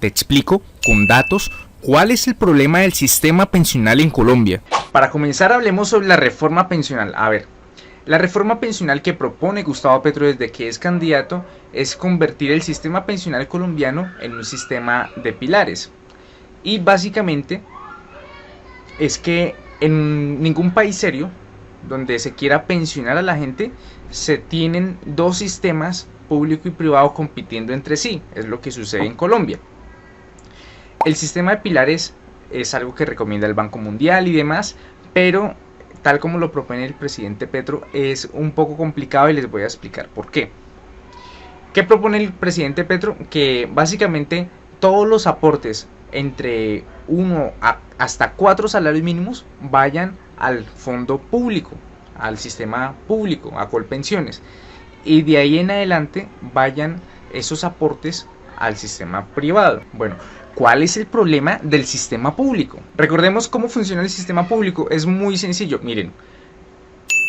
Te explico con datos cuál es el problema del sistema pensional en Colombia. Para comenzar, hablemos sobre la reforma pensional. A ver, la reforma pensional que propone Gustavo Petro desde que es candidato es convertir el sistema pensional colombiano en un sistema de pilares. Y básicamente es que en ningún país serio donde se quiera pensionar a la gente se tienen dos sistemas, público y privado, compitiendo entre sí. Es lo que sucede en Colombia. El sistema de pilares es algo que recomienda el Banco Mundial y demás, pero tal como lo propone el presidente Petro es un poco complicado y les voy a explicar por qué. ¿Qué propone el presidente Petro? Que básicamente todos los aportes entre 1 hasta 4 salarios mínimos vayan al fondo público, al sistema público, a Colpensiones, y de ahí en adelante vayan esos aportes al sistema privado. Bueno, ¿cuál es el problema del sistema público? Recordemos cómo funciona el sistema público. Es muy sencillo. Miren,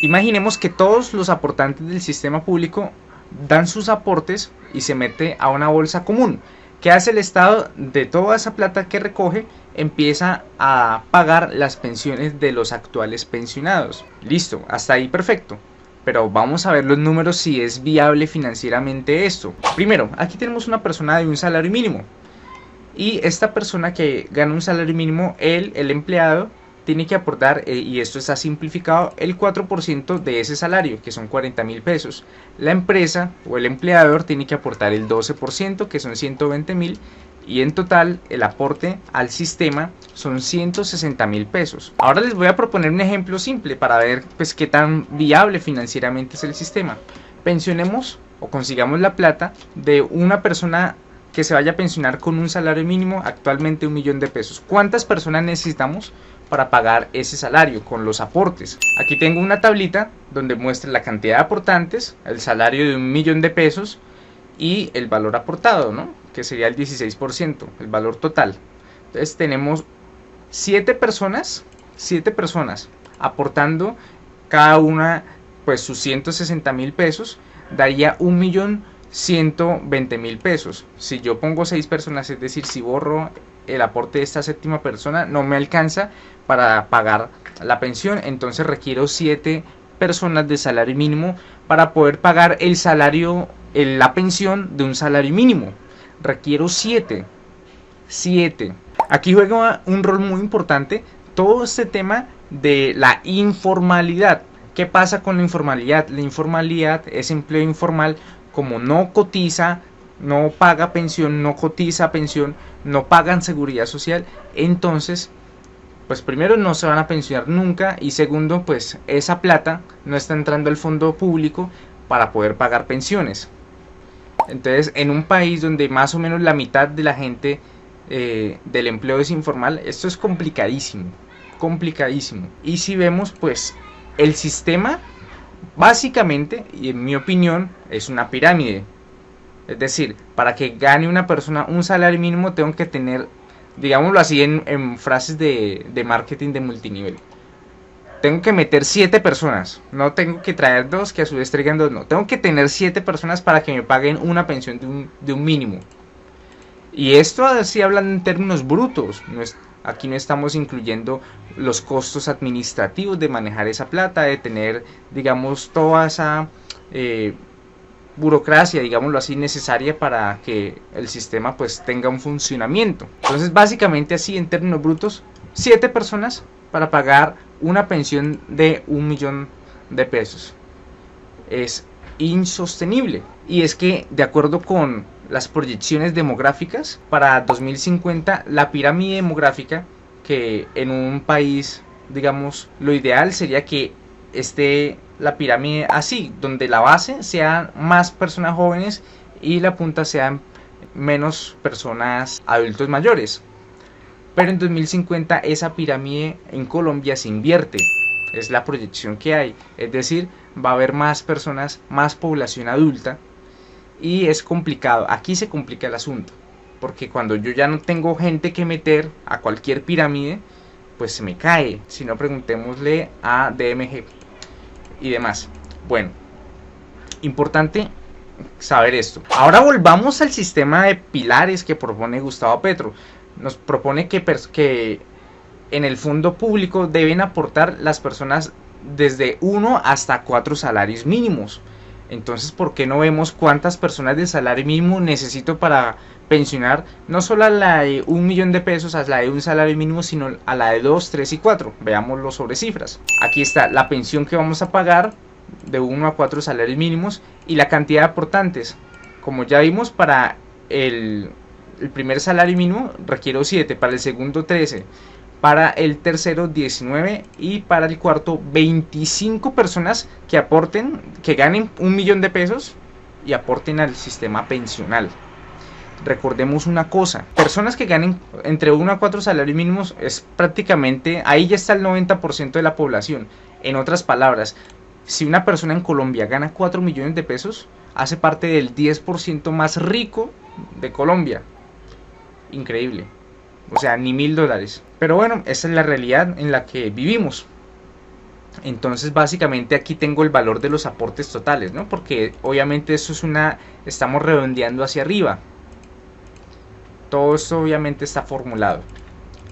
imaginemos que todos los aportantes del sistema público dan sus aportes y se mete a una bolsa común. ¿Qué hace el Estado? De toda esa plata que recoge, empieza a pagar las pensiones de los actuales pensionados. Listo, hasta ahí perfecto. Pero vamos a ver los números, si es viable financieramente esto. Primero, aquí tenemos una persona de un salario mínimo. Y esta persona que gana un salario mínimo, el empleado, tiene que aportar, y esto está simplificado, el 4% de ese salario, que son 40.000 pesos. La empresa o el empleador tiene que aportar el 12%, que son 120.000. Y en total el aporte al sistema son 160.000 pesos. Ahora les voy a proponer un ejemplo simple para ver pues qué tan viable financieramente es el sistema. Pensionemos o consigamos la plata de una persona que se vaya a pensionar con un salario mínimo, actualmente 1.000.000 de pesos. ¿Cuántas personas necesitamos para pagar ese salario con los aportes? Aquí tengo una tablita donde muestra la cantidad de aportantes, el salario de 1.000.000 de pesos y el valor aportado, ¿no? Que sería el 16%, el valor total. Entonces tenemos 7 personas aportando cada una pues sus 160.000 pesos, daría 1.120.000 pesos. Si yo pongo 6 personas, es decir, si borro el aporte de esta séptima persona, no me alcanza para pagar la pensión. Entonces requiero 7 personas de salario mínimo para poder pagar el salario, la pensión de un salario mínimo. Requiero 7. Aquí juega un rol muy importante todo este tema de la informalidad. ¿Qué pasa con la informalidad? La informalidad es empleo informal. Como no cotiza, no paga pensión, no cotiza pensión, no pagan seguridad social, entonces pues primero no se van a pensionar nunca, y segundo pues esa plata no está entrando al fondo público para poder pagar pensiones. Entonces, en un país donde más o menos la mitad de la gente del empleo es informal, esto es complicadísimo. Y si vemos, pues el sistema básicamente, y en mi opinión, es una pirámide. Es decir, para que gane una persona un salario mínimo, tengo que tener, digámoslo así en frases de marketing de multinivel, tengo que meter 7 personas, no tengo que traer 2 que a su vez traigan 2, no, tengo que tener 7 personas para que me paguen una pensión de un mínimo. Y esto así hablando en términos brutos, aquí no estamos incluyendo los costos administrativos de manejar esa plata, de tener, digamos, toda esa burocracia, digámoslo así, necesaria para que el sistema pues tenga un funcionamiento. Entonces básicamente así en términos brutos, 7 personas para pagar una pensión de 1.000.000 de pesos. Es insostenible. Y es que de acuerdo con las proyecciones demográficas, para 2050 la pirámide demográfica, que en un país, digamos, lo ideal sería que esté la pirámide así, donde la base sean más personas jóvenes y la punta sean menos personas adultos mayores. Pero en 2050 esa pirámide en Colombia se invierte, es la proyección que hay, es decir, va a haber más personas, más población adulta, y es complicado. Aquí se complica el asunto, porque cuando yo ya no tengo gente que meter a cualquier pirámide, pues se me cae. Si no, preguntémosle a DMG y demás. Bueno, importante saber esto. Ahora volvamos al sistema de pilares que propone Gustavo Petro. Nos propone que en el fondo público deben aportar las personas desde 1 hasta 4 salarios mínimos. Entonces, ¿por qué no vemos cuántas personas de salario mínimo necesito para pensionar no solo a la de 1.000.000 de pesos, a la de un salario mínimo, sino a la de 2, 3 y 4? Veámoslo sobre cifras. Aquí está la pensión que vamos a pagar de 1 a 4 salarios mínimos y la cantidad de aportantes. Como ya vimos, para el primer salario mínimo requiero 7, para el segundo 13, para el tercero 19 y para el cuarto 25 personas que aporten, que ganen 1.000.000 de pesos y aporten al sistema pensional. Recordemos una cosa, personas que ganen entre 1 a 4 salarios mínimos es prácticamente, ahí ya está el 90% de la población. En otras palabras, si una persona en Colombia gana 4 millones de pesos, hace parte del 10% más rico de Colombia. Increíble. O sea, ni $1.000. Pero bueno, esa es la realidad en la que vivimos. Entonces, básicamente aquí tengo el valor de los aportes totales, ¿no? Porque obviamente eso es estamos redondeando hacia arriba. Todo esto obviamente está formulado.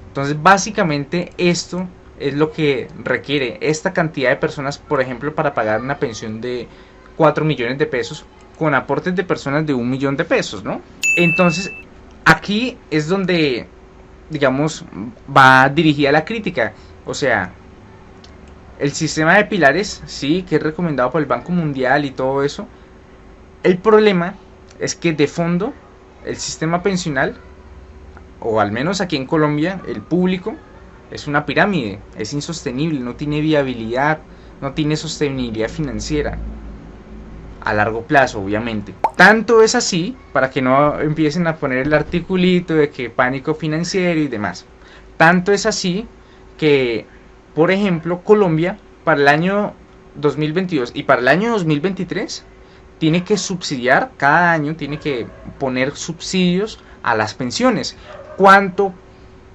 Entonces, básicamente esto es lo que requiere esta cantidad de personas, por ejemplo, para pagar una pensión de 4 millones de pesos con aportes de personas de 1.000.000 de pesos, ¿no? Entonces, aquí es donde, digamos, va dirigida la crítica. O sea, el sistema de pilares, sí, que es recomendado por el Banco Mundial y todo eso. El problema es que de fondo el sistema pensional, o al menos aquí en Colombia, el público, es una pirámide, es insostenible, no tiene viabilidad, no tiene sostenibilidad financiera a largo plazo, obviamente. Tanto es así, para que no empiecen a poner el articulito de que pánico financiero y demás. Tanto es así que, por ejemplo, Colombia para el año 2022 y para el año 2023 tiene que subsidiar, cada año tiene que poner subsidios a las pensiones. ¿Cuánto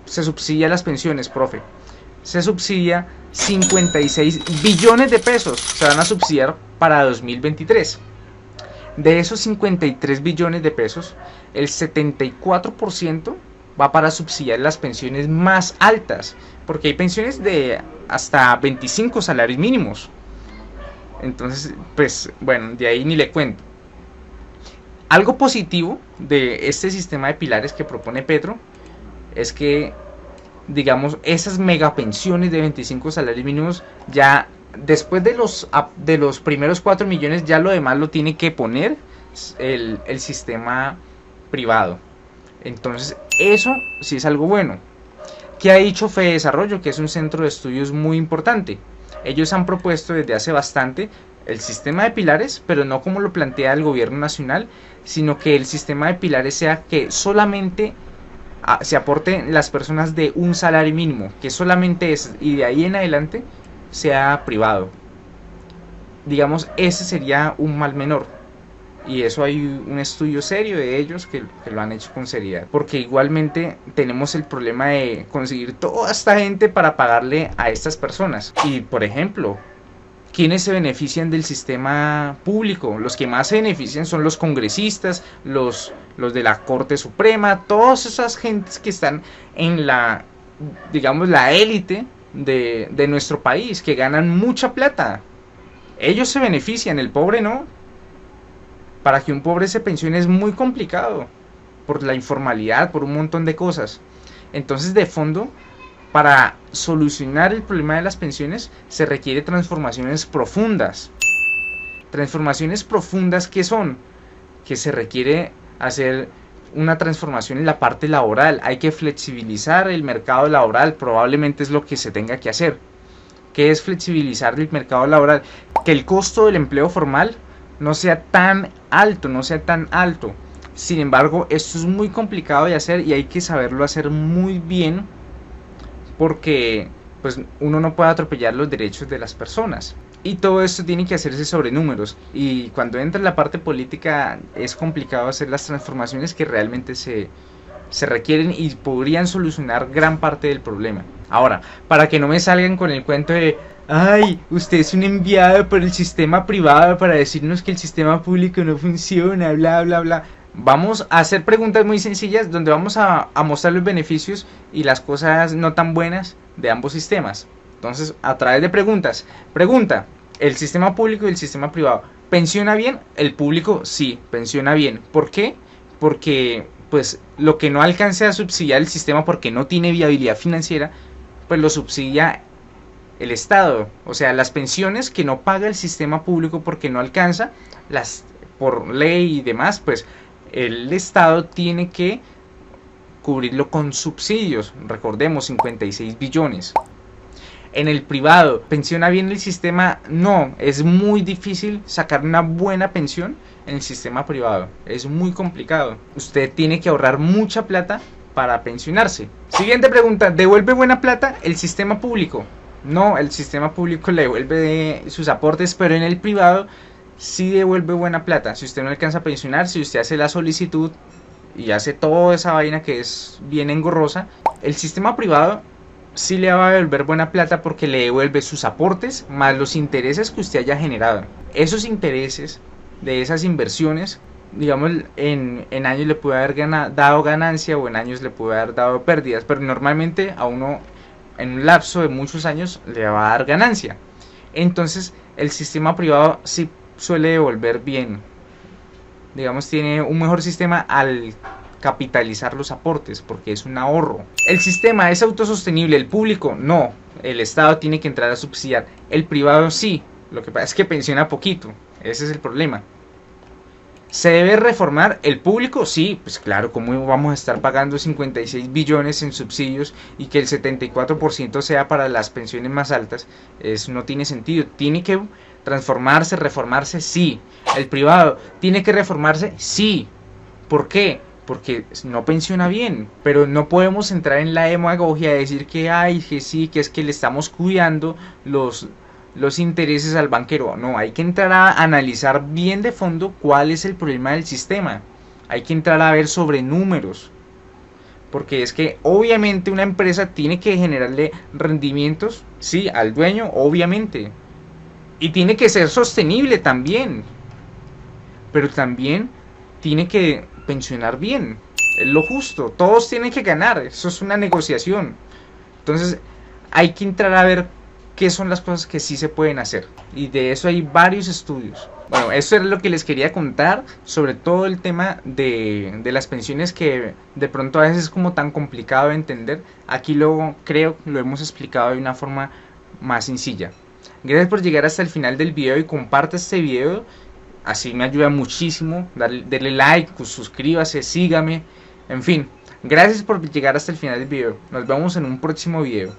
se subsidia las pensiones, profe? Se subsidia 56 billones de pesos, se van a subsidiar para 2023. De esos 53 billones de pesos, el 74% va para subsidiar las pensiones más altas, porque hay pensiones de hasta 25 salarios mínimos. Entonces, pues bueno, de ahí ni le cuento. Algo positivo de este sistema de pilares que propone Petro es que, digamos, esas megapensiones de 25 salarios mínimos, ya después de los primeros 4 millones, ya lo demás lo tiene que poner el sistema privado. Entonces, eso sí es algo bueno. ¿Qué ha dicho FEDesarrollo? Que es un centro de estudios muy importante. Ellos han propuesto desde hace bastante el sistema de pilares, pero no como lo plantea el gobierno nacional, sino que el sistema de pilares sea que solamente se aporten las personas de un salario mínimo, que solamente es, y de ahí en adelante sea privado. Digamos, ese sería un mal menor, y eso hay un estudio serio de ellos que lo han hecho con seriedad, porque igualmente tenemos el problema de conseguir toda esta gente para pagarle a estas personas. Y por ejemplo, ¿quiénes se benefician del sistema público? Los que más se benefician son los congresistas, los de la Corte Suprema, todas esas gentes que están en la, digamos, la élite de nuestro país, que ganan mucha plata. Ellos se benefician, el pobre no. Para que un pobre se pensione es muy complicado, por la informalidad, por un montón de cosas. Entonces, de fondo, para solucionar el problema de las pensiones se requiere transformaciones profundas. Transformaciones profundas, ¿qué son? Que se requiere hacer una transformación en la parte laboral. Hay que flexibilizar el mercado laboral, probablemente es lo que se tenga que hacer. ¿Qué es flexibilizar el mercado laboral? Que el costo del empleo formal no sea tan alto, Sin embargo, esto es muy complicado de hacer y hay que saberlo hacer muy bien, porque pues uno no puede atropellar los derechos de las personas. Y todo esto tiene que hacerse sobre números. Y cuando entra en la parte política es complicado hacer las transformaciones que realmente se se requieren y podrían solucionar gran parte del problema. Ahora, para que no me salgan con el cuento de ay, usted es un enviado por el sistema privado para decirnos que el sistema público no funciona, bla, bla, bla. Vamos a hacer preguntas muy sencillas donde vamos a mostrar los beneficios y las cosas no tan buenas de ambos sistemas. Entonces, a través de preguntas. Pregunta, ¿el sistema público y el sistema privado pensiona bien? El público sí, pensiona bien. ¿Por qué? Porque pues lo que no alcance a subsidiar el sistema porque no tiene viabilidad financiera, pues lo subsidia el Estado. O sea, las pensiones que no paga el sistema público porque no alcanza, las por ley y demás, pues el Estado tiene que cubrirlo con subsidios. Recordemos, 56 billones. En el privado, ¿pensiona bien el sistema? No, es muy difícil sacar una buena pensión en el sistema privado. Es muy complicado. Usted tiene que ahorrar mucha plata para pensionarse. Siguiente pregunta, ¿devuelve buena plata el sistema público? No, el sistema público le devuelve sus aportes, pero en el privado sí devuelve buena plata. Si usted no alcanza a pensionar, si usted hace la solicitud y hace toda esa vaina que es bien engorrosa, el sistema privado sí le va a devolver buena plata porque le devuelve sus aportes más los intereses que usted haya generado. Esos intereses de esas inversiones, digamos, en años le puede haber dado ganancia o en años le puede haber dado pérdidas, pero normalmente a uno en un lapso de muchos años le va a dar ganancia. Entonces el sistema privado sí suele devolver bien, digamos, tiene un mejor sistema al capitalizar los aportes porque es un ahorro. El sistema es autosostenible, el público no, el Estado tiene que entrar a subsidiar, el privado sí, lo que pasa es que pensiona poquito, ese es el problema. ¿Se debe reformar el público? Sí, pues claro, ¿cómo vamos a estar pagando 56 billones en subsidios y que el 74% sea para las pensiones más altas? Eso no tiene sentido. ¿Tiene que transformarse, reformarse? Sí. ¿El privado tiene que reformarse? Sí. ¿Por qué? Porque no pensiona bien, pero no podemos entrar en la demagogia de decir que ay, que sí, que es que le estamos cuidando los intereses al banquero. No, hay que entrar a analizar bien de fondo cuál es el problema del sistema. Hay que entrar a ver sobre números. Porque es que obviamente una empresa tiene que generarle rendimientos, sí, al dueño, obviamente. Y tiene que ser sostenible también. Pero también tiene que pensionar bien. Es lo justo. Todos tienen que ganar. Eso es una negociación. Entonces hay que entrar a ver qué son las cosas que sí se pueden hacer, y de eso hay varios estudios. Bueno, eso es lo que les quería contar sobre todo el tema de las pensiones, que de pronto a veces es como tan complicado de entender. Aquí lo creo lo hemos explicado de una forma más sencilla. Gracias por llegar hasta el final del video y comparte este video, así me ayuda muchísimo. Dale like, suscríbase, sígame, en fin, gracias por llegar hasta el final del video. Nos vemos en un próximo video.